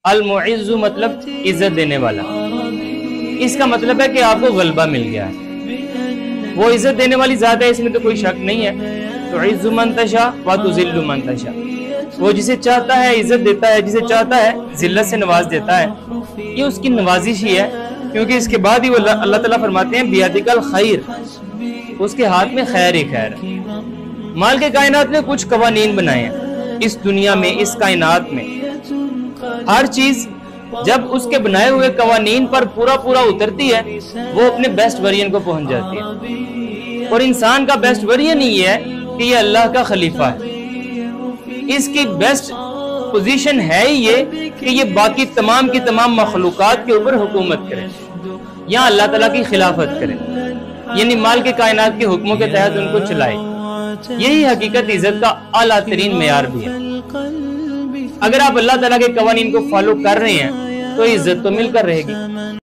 المعز مطلب عزت دینے والا، اس کا مطلب ہے کہ آپ کو غلبہ مل گیا ہے، وہ عزت دینے والی ذات ہے، اس میں تو کوئی شک نہیں ہے۔ تعز من تشاء وتذل من تشاء، وہ جسے چاہتا ہے عزت دیتا ہے، جسے چاہتا ہے ذلت سے نواز دیتا ہے، یہ اس کی نوازش ہی ہے، کیونکہ اس کے بعد ہی وہ اللہ تعالیٰ فرماتے ہیں بیدک الخیر، اس کے ہاتھ میں خیر ہی خیر ہے۔ مال کے کائنات نے کچھ قوانین بنائے ہیں اس دنیا میں، اس کائنات میں ہر چیز جب اس کے بنائے ہوئے قوانین پر پورا اترتی ہے وہ اپنے بیسٹ ورژن کو پہنچ جاتی ہے، اور انسان کا بیسٹ ورژن ہی ہے کہ یہ اللہ کا خلیفہ ہے، اس کی بیسٹ پوزیشن ہے ہی یہ کہ یہ باقی تمام کی تمام مخلوقات کے اوپر حکومت کرے، یہاں اللہ تعالیٰ کی خلافت کرے، یعنی مال کے کائنات کے حکموں کے تحت ان کو چلائے۔ یہی حقیقت عزت کا اعلیٰ ترین معیار بھی ہے۔ اگر آپ اللہ تعالیٰ کے قوانین کو فالو کر رہے ہیں تو عزت تو مل کر رہے گی۔